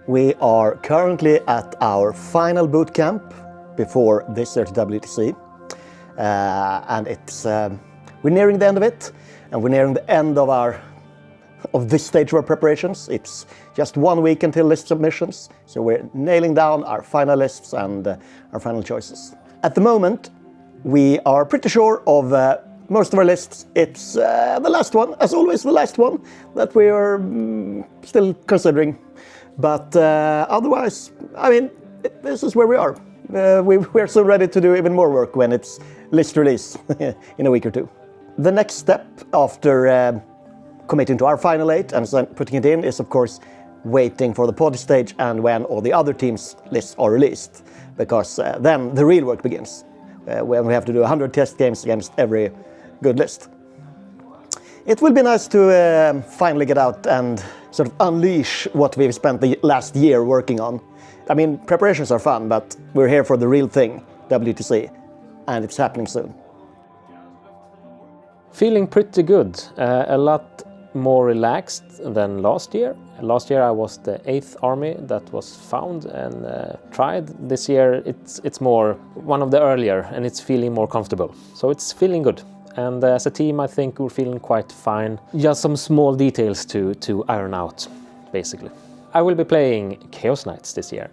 We are currently at our final bootcamp before this year's WTC. And we're nearing the end of it, and we're nearing the end of this stage of our preparations. It's just 1 week until list submissions, so we're nailing down our final lists and our final choices. At the moment, we are pretty sure of most of our lists. It's the last one, as always, the last one that we are still considering. But otherwise, I mean, this is where we are. We're so ready to do even more work when it's list release in a week or two. The next step after committing to our final 8 and putting it in is, of course, waiting for the pod stage and when all the other teams' lists are released, because then the real work begins, when we have to do 100 test games against every good list. It will be nice to finally get out and sort of unleash what we've spent the last year working on. I mean, preparations are fun, but we're here for the real thing, WTC, and it's happening soon. Feeling pretty good. A lot more relaxed than last year. Last year I was the 8th army that was found and tried. This year it's more one of the earlier, and it's feeling more comfortable. So it's feeling good. And as a team I think we're feeling quite fine. Just some small details to iron out, basically. I will be playing Chaos Knights this year.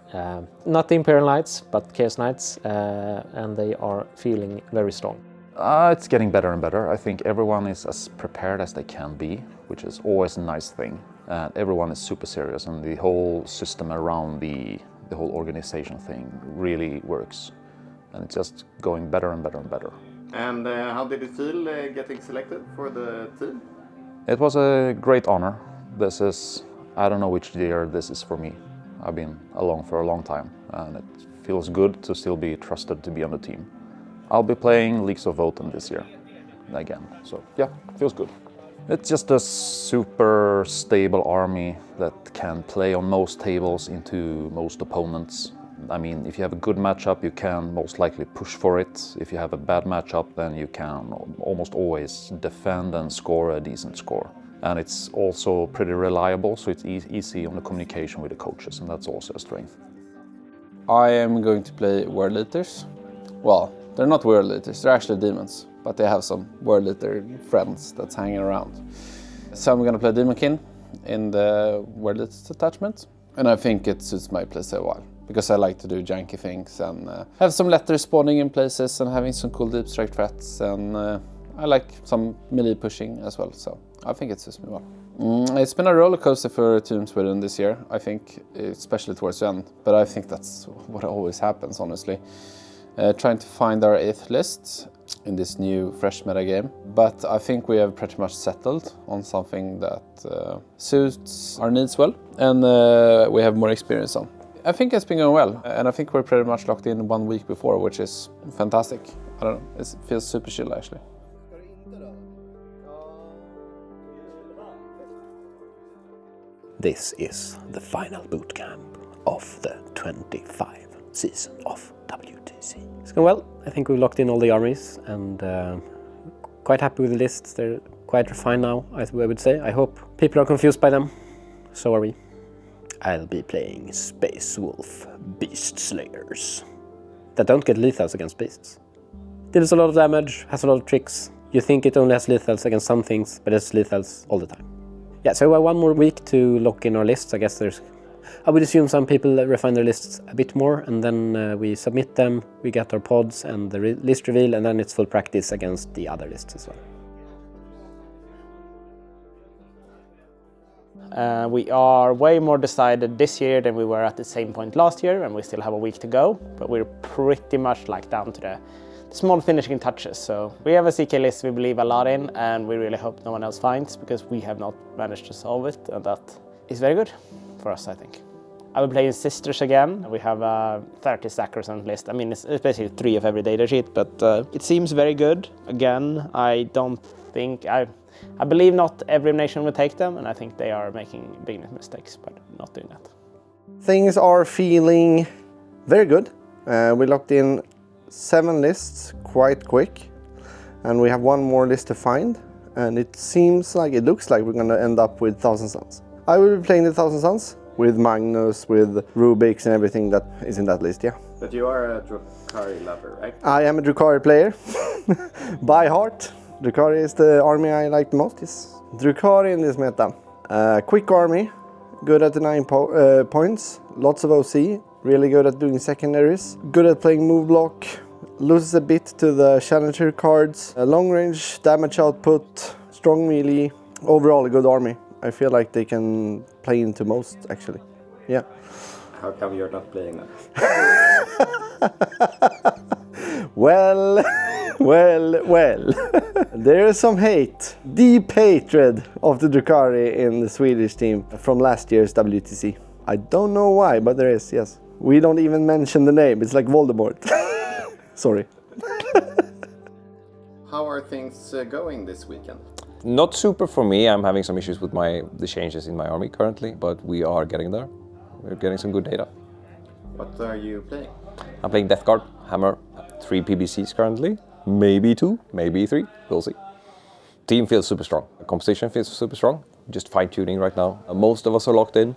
Not the Imperial Knights, but Chaos Knights, and they are feeling very strong. It's getting better and better. I think everyone is as prepared as they can be, which is always a nice thing. Everyone is super serious, and the whole system around the whole organization thing really works. And it's just going better and better and better. And how did it feel getting selected for the team? It was a great honor. I don't know which year this is for me. I've been along for a long time, and it feels good to still be trusted to be on the team. I'll be playing Leagues of Voten this year again, so yeah, feels good. It's just a super stable army that can play on most tables into most opponents. I mean, if you have a good matchup, you can most likely push for it. If you have a bad matchup, then you can almost always defend and score a decent score. And it's also pretty reliable, so it's easy on the communication with the coaches, and that's also a strength. I am going to play World Eaters. Well, they're not World Eaters, they're actually demons, but they have some World Eater friends that's hanging around. So I'm going to play Demonkin in the World Eaters attachment, and I think it suits my playstyle well, because I like to do janky things and have some letters spawning in places and having some cool deep strike threats, and I like some melee pushing as well, so I think it suits me well. It's been a roller coaster for Team Sweden this year, I think, especially towards the end, but I think that's what always happens, honestly. Trying to find our 8th list in this new fresh meta game, but I think we have pretty much settled on something that suits our needs well, and we have more experience on. I think it's been going well, and I think we're pretty much locked in 1 week before, which is fantastic. I don't know, it feels super chill actually. This is the final bootcamp of the 25 season of WTC. It's going well. I think we've locked in all the armies, and quite happy with the lists. They're quite refined now, I would say. I hope people are confused by them. So are we. I'll be playing Space Wolf Beast Slayers. That don't get lethals against beasts. Deals a lot of damage, has a lot of tricks. You think it only has lethals against some things, but it's lethals all the time. Yeah, so we have 1 more week to lock in our lists. I guess I would assume some people refine their lists a bit more, and then we submit them, we get our pods and the list reveal, and then it's full practice against the other lists as well. We are way more decided this year than we were at the same point last year, and we still have a week to go, but we're pretty much like down to the small finishing touches. So we have a CK list we believe a lot in, and we really hope no one else finds, because we have not managed to solve it, and that is very good for us, I think. I will play in Sisters again. We have a 30 Sacrosanct list. I mean, it's basically 3 of every data sheet, but it seems very good. Again, I believe not every nation will take them, and I think they are making big mistakes by not doing that. Things are feeling very good. We locked in 7 lists quite quick, and we have 1 more list to find, and it looks like we're going to end up with Thousand Suns. I will be playing the Thousand Suns. with Magnus, with Rubik's and everything that is in that list, yeah. But you are a Drukhari lover, right? I am a Drukhari player by heart. Drukhari is the army I like the most. Yes. Drukhari in this meta. Quick army, good at the 9 points, lots of OC, really good at doing secondaries, good at playing move block, loses a bit to the challenger cards, long range damage output, strong melee, overall a good army. I feel like they can play into most actually. Yeah. How come you're not playing that? Well, well. There is some hate, deep hatred of the Drukhari in the Swedish team from last year's WTC. I don't know why, but there is, yes. We don't even mention the name, it's like Voldemort. Sorry. How are things going this weekend? Not super for me. I'm having some issues with the changes in my army currently, but we are getting there. We're getting some good data. What are you playing? I'm playing Death Guard, Hammer, 3 PBCs currently. Maybe 2, maybe 3, we'll see. Team feels super strong. The composition feels super strong. Just fine-tuning right now. Most of us are locked in.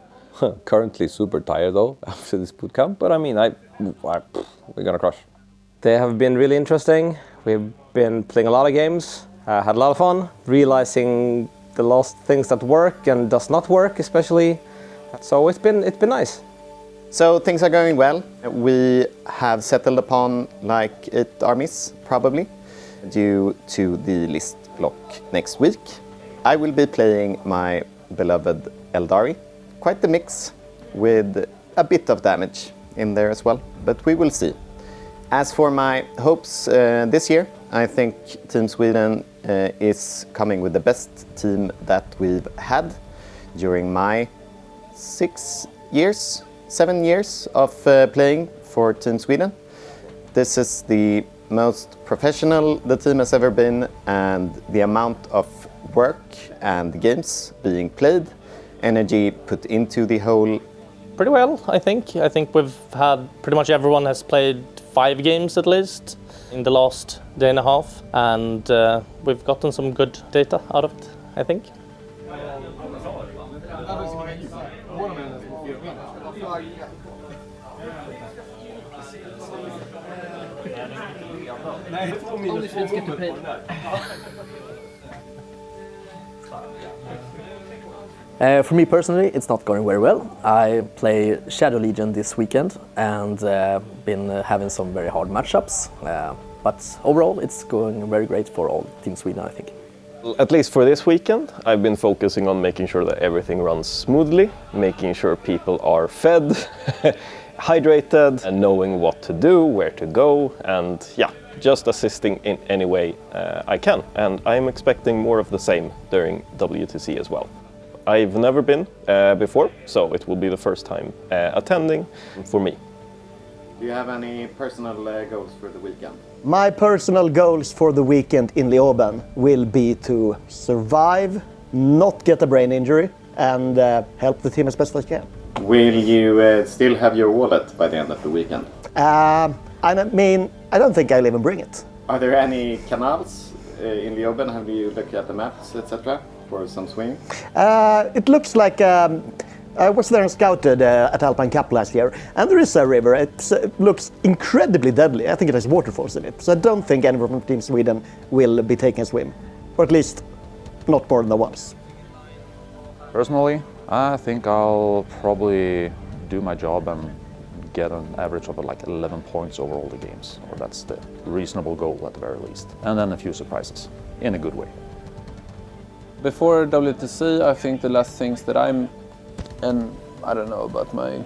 Currently super tired though after this bootcamp, but I mean, we're gonna crush. They have been really interesting. We've been playing a lot of games, had a lot of fun, realizing the last things that work and does not work especially. So it's been nice. So things are going well. We have settled upon like 8 armies, probably, due to the list block next week. I will be playing my beloved Eldari. Quite the mix, with a bit of damage in there as well, but we will see. As for my hopes this year, I think Team Sweden is coming with the best team that we've had during my 7 years of playing for Team Sweden. This is the most professional the team has ever been, and the amount of work and games being played, energy put into the whole. Pretty well, I think. I think we've had pretty much everyone has played 5 games at least in the last day and a half, and we've gotten some good data out of it, I think. For me personally, it's not going very well. I play Shadow Legion this weekend and been having some very hard matchups. But overall, it's going very great for all Team Sweden, I think. At least for this weekend, I've been focusing on making sure that everything runs smoothly, making sure people are fed, hydrated, and knowing what to do, where to go, and yeah, just assisting in any way I can. And I'm expecting more of the same during WTC as well. I've never been before, so it will be the first time attending for me. Do you have any personal goals for the weekend? My personal goals for the weekend in Leoben will be to survive, not get a brain injury, and help the team as best as I can. Will you still have your wallet by the end of the weekend? I mean, I don't think I'll even bring it. Are there any canals in Leoben? Have you looked at the maps, etc., for some swing? It looks like I was there and scouted at Alpine Cup last year, and there is a river. It looks incredibly deadly. I think it has waterfalls in it, so I don't think anyone from Team Sweden will be taking a swim, or at least not more than once. Personally, I think I'll probably do my job and get an average of like 11 points over all the games, or that's the reasonable goal at the very least, and then a few surprises in a good way. Before WTC, I think the last things that and I don't know about my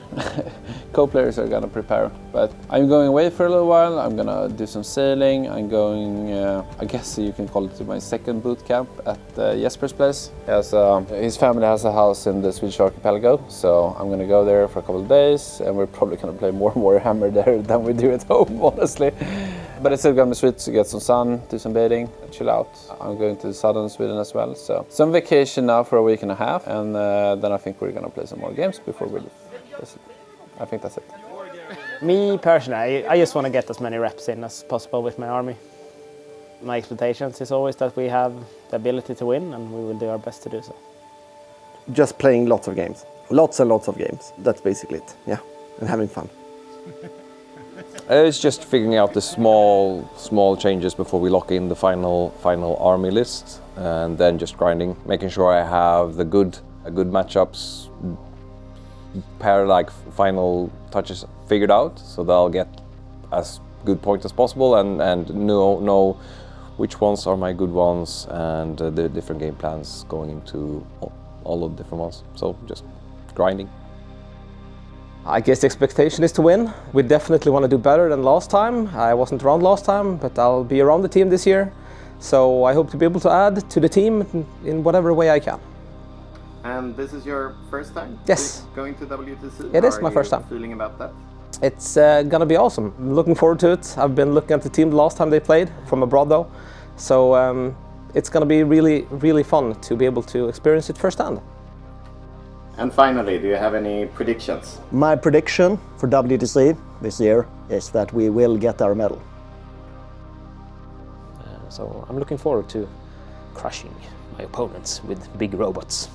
co-players are gonna prepare, but I'm going away for a little while. I'm gonna do some sailing. I'm going, I guess you can call it my second boot camp at Jesper's place. His family has a house in the Swedish archipelago, so I'm gonna go there for a couple of days, and we're probably gonna play more Warhammer there than we do at home, honestly. But it's still gonna be sweet to get some sun, do some bathing, chill out. I'm going to southern Sweden as well, so some vacation now for a week and a half, and then I think we're gonna play some more games before we leave. I think that's it. Me personally, I just want to get as many reps in as possible with my army. My expectations is always that we have the ability to win, and we will do our best to do so. just playing lots of games. Lots and lots of games. That's basically it. Yeah, and having fun. It's just figuring out the small changes before we lock in the final army list, and then just grinding, making sure I have the good matchups, final touches figured out, so that I'll get as good points as possible and know which ones are my good ones and the different game plans going into all of the different ones. So just grinding. I guess the expectation is to win. We definitely want to do better than last time. I wasn't around last time, but I'll be around the team this year. So I hope to be able to add to the team in whatever way I can. And this is your first time? Yes. Going to WTC? It is my first time. How are you feeling about that? It's gonna be awesome. I'm looking forward to it. I've been looking at the team the last time they played, from abroad though. So it's gonna be really, really fun to be able to experience it firsthand. And finally, do you have any predictions? My prediction for WTC this year is that we will get our medal. So I'm looking forward to crushing my opponents with big robots.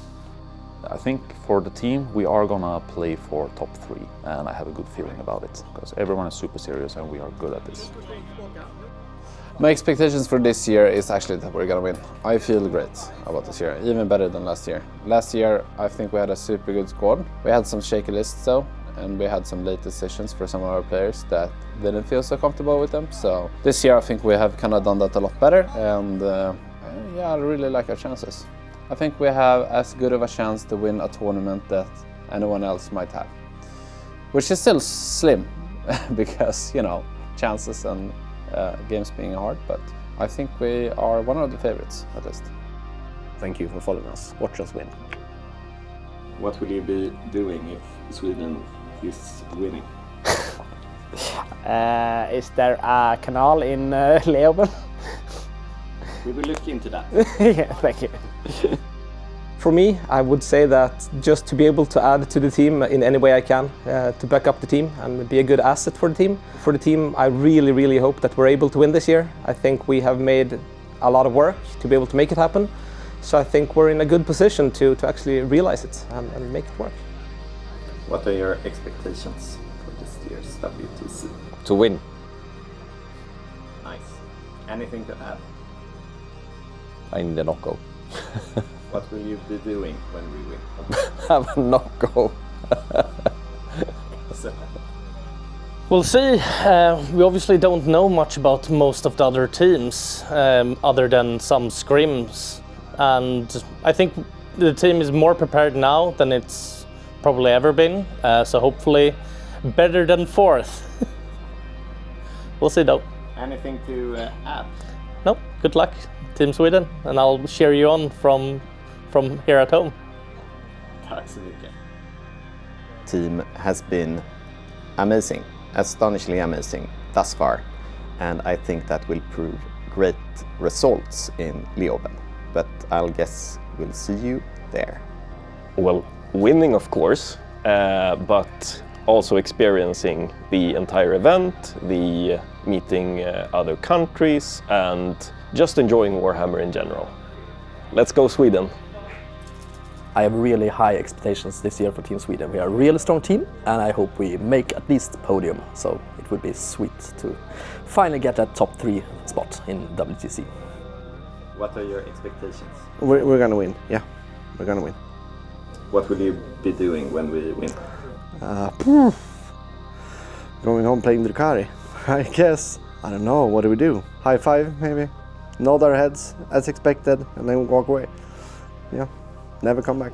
I think for the team, we are gonna play for top 3, and I have a good feeling about it, because everyone is super serious and we are good at this. My expectations for this year is actually that we're gonna win. I feel great about this year, even better than last year. Last year, I think we had a super good squad. We had some shaky lists though, and we had some late decisions for some of our players that didn't feel so comfortable with them. So this year, I think we have kind of done that a lot better, and yeah, I really like our chances. I think we have as good of a chance to win a tournament that anyone else might have, which is still slim because, you know, chances and games being hard, but I think we are one of the favorites at least. Thank you for following us. Watch us win. What will you be doing if Sweden is winning? Is there a canal in Leoben? We will look into that. Yeah, thank you. For me, I would say that just to be able to add to the team in any way I can, to back up the team and be a good asset for the team. For the team, I really, really hope that we're able to win this year. I think we have made a lot of work to be able to make it happen. So I think we're in a good position to actually realize it and make it work. What are your expectations for this year's WTC? To win. Nice. Anything to add? I need a knockout. What will you be doing when we win? Have a knockout. We'll see. We obviously don't know much about most of the other teams, other than some scrims. And I think the team is more prepared now than it's probably ever been. So hopefully better than 4th. We'll see though. Anything to add? No, good luck, Team Sweden. And I'll cheer you on from here at home. Tack så mycket. Team has been amazing, astonishingly amazing thus far, and I think that will prove great results in Leoben. But I'll guess we'll see you there. Well, winning of course, but also experiencing the entire event, the meeting other countries, and just enjoying Warhammer in general. Let's go Sweden! I have really high expectations this year for Team Sweden. We are a really strong team, and I hope we make at least podium. So it would be sweet to finally get that top 3 spot in WTC. What are your expectations? We're gonna win. Yeah, we're gonna win. What will you be doing when we win? Going home playing Drukhari. I guess. I don't know. What do we do? High five, maybe. Nod our heads as expected, and then walk away. Yeah. Never come back.